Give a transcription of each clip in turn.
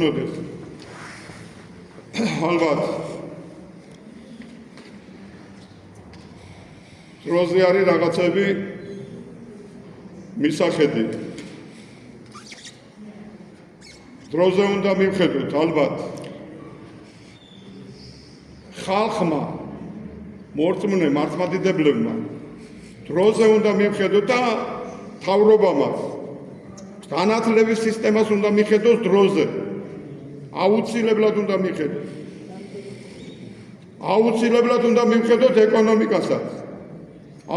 გეკუთვნოდეს. ალბათ დროზე არის რაღაცები მისახედი. დროზე უნდა მივხედოთ ალბათ ხალხმა მორწმუნე მართლმადიდებლებმა დროზე უნდა მივხედოთ და მთავრობამაც განათლების სისტემას უნდა მიხედოს დროზე. აუცილებლად უნდა მიხედოს. აუცილებლად უნდა მივხედოთ ეკონომიკასაც.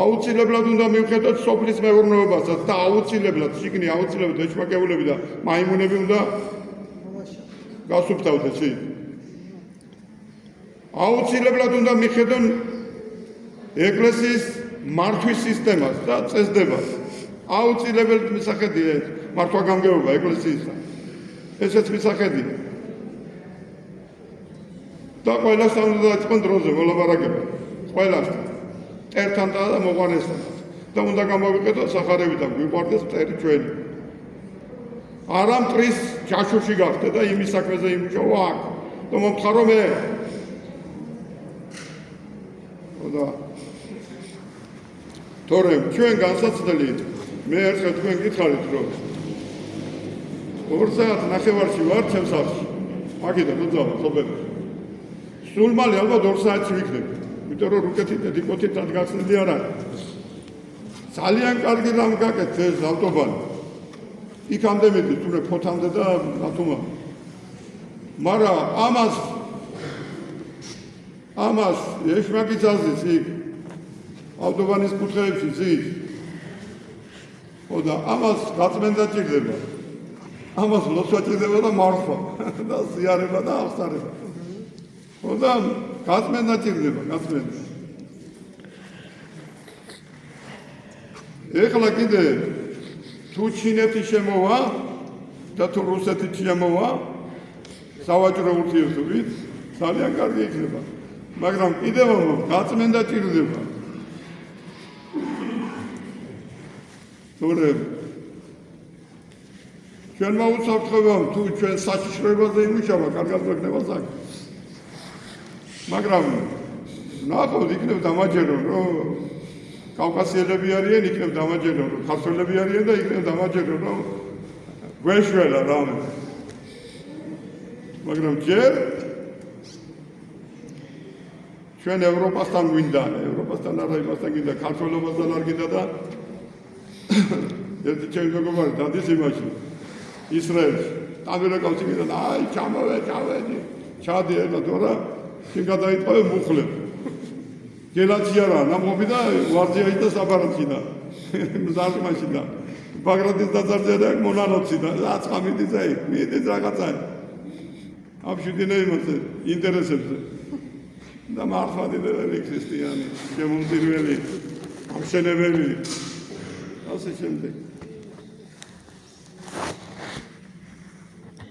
აუცილებლად უნდა მივხედოთ სოფლის მეურნეობასაც და აუცილებლად შიგნი აუცილებლად ეშმაკეულები და მაიმუნები უნდა გასუფთავდეს ის. აუცილებლად უნდა მიხედონ ეკლესიის მართვის სისტემას და წესდებას. აუცილებლად მისახედია მართვა-გამგეობა ეკლესიისა. ესეც მისახედია. და ყველასთან უნდა დაიწყონ დროზე მოლაპარაკება. ყველასთან. მტერთან და მოყვანესთან. და უნდა გამოვიყენოთ სახარები და გვიყვარდეს მტერი ჩვენი. არა მტრის ჯაშუში გახდა და იმის საქმეზე იმუშავა აქ. და მომთხარო მე. და თორემ ჩვენ განსაცდელი მე ერთხელ თქვენ გითხარით რომ 2 საათი ნახევარში ვარ ჩემს სახლში. მაგიდან მოძავ ხობები. სულ მალე ალბათ 2 საათში ვიქნები. იმიტომ რომ რუკეთით და დიკოთით რად გახსნილი არ არის. ძალიან კარგი რამ გაკეთეთ ეს ავტობანი. იქამდე მიდის თუნდაც ფოთამდე და ბათუმამდე. მაგრამ ამას ეშმაკი ძალზის იქ ავტობანის კუთხეებში ზის. და ამას გაწმენდა ჭირდება. ამას ლოცვა ჭირდება და მარხვა და ზიარება და აღსარება. და გაწმენდა ჭირდება, გაწმენდა. ეხლა კიდე თუ ჩინეთი შემოვა და თუ რუსეთი შემოვა სავაჭრო ურთიერთობით ძალიან კარგი იქნება. მაგრამ კიდევ გაწმენდა ჭირდება. თორემ ჩვენ მოუწევთ თუ ჩვენ საშიშროებაზე იმუშავა, კარგად გვექნება საქმე. მაგრამ ნახოთ იქნებ დამაჯერონ რომ კავკასიელები არიან, იქნებ დამაჯერონ რომ ქართველები არიან და იქნებ დამაჯერონ რომ გვეშველა რამე. მაგრამ ჯერ ჩვენ ევროპასთან გვინდა, ევროპასთან არა იმასთან გვინდა, ქართველობასთან არ გვინდა და ერთი ჩემი მეგობარი დადის იმაში ისრაელში. ამერიკასიდან აი ჩავედი. ჩადი ეხლა თორა შენ გადაიტყვე მუხლებ. გელაცი არა, ნამობი და ვარჯიაი და საბარათი და მზარმაში და ბაგრატის დაწარჯერა მონალოცი და აწყა მიდის აი, მიდის რაღაცა. აბშუდინე იმაზე ინტერესებზე. და მართლმადიდებელი ქრისტიანი, შემომწირველი, ამშენებელი. ასე შემდეგ.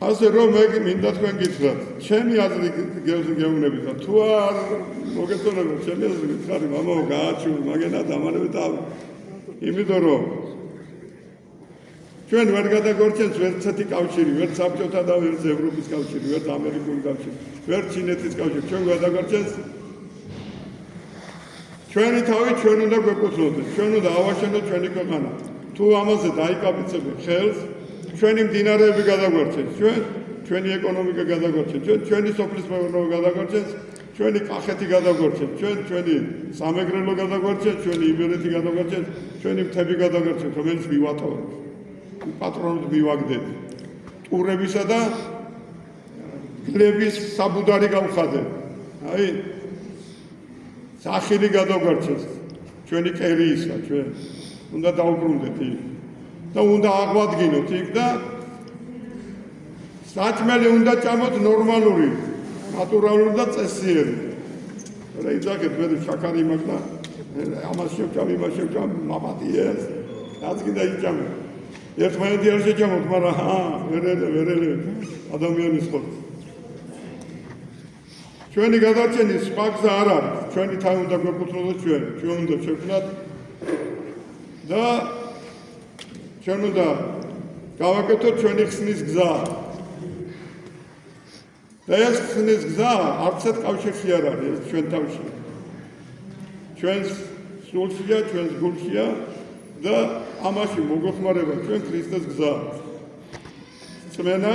ასე რომ მე მინდა თქვენ გითხრათ, ჩემი აზრი გეუბნებით და თუ არ მოგეწონებათ ჩემი აზრი გითხარი, მამაო გააჩვენე, მაგენა დამანები თავი. იმიტომ რომ ჩვენ ვერ გადაგორჩენს ვერცერთი კავშირი, ვერც საბჭოთა და ვერც ევროპის კავშირი, ვერც ამერიკული კავშირი, ვერც ჩინეთის კავშირი, ჩვენ გადაგორჩენს ჩვენი თავი ჩვენ უნდა გვეკუთვნოდეს, ჩვენ უნდა ავაშენოთ ჩვენი ქვეყანა. თუ ამაზე დაიკაბიცებთ ხელს, ჩვენი მდინარეები გადაგვერჩენს, ჩვენი ეკონომიკა გადაგვერჩენს, ჩვენი სოფლის მეურნეობა გადაგვერჩენს, ჩვენი კახეთი გადაგვერჩენს, ჩვენი სამეგრელო გადაგვერჩენს, ჩვენი იბერეთი გადაგვერჩენს, ჩვენი მთები გადაგვერჩენს, რომელიც მივატოვებთ. პატრონად მივაგდეთ. ტურებისა და გლების საბუდარი გავხადეთ. აი სახელი გადაგვერჩენს ჩვენი კერიისა, ჩვენ უნდა დაუბრუნდეთ იქ და უნდა აღვადგინოთ იქ და საჭმელი უნდა ჭამოთ ნორმალური, ნატურალური და წესიერი. რა იძახეთ მე შაქარი მაქვს და ამას შევჭამ, იმას შევჭამ, მაპატიეს, რაც კიდე იჭამე. ერთმანეთი არ შეჭამოთ, მაგრამ ვერელე ადამიანის ხორცი. ჩვენი გადარჩენის სხვა გზა არ არის. ჩვენი თავი უნდა გვეკუთვნოდეთ ჩვენ უნდა შევქმნათ და ჩვენ უნდა გავაკეთოთ ჩვენი ხსნის გზა. და ეს ხსნის გზა არცად კავშირში არ არის ეს ჩვენ თავში. ჩვენს სულშია, ჩვენს გულშია და ამაში მოგეხმარება ჩვენ ქრისტეს გზა. წმენა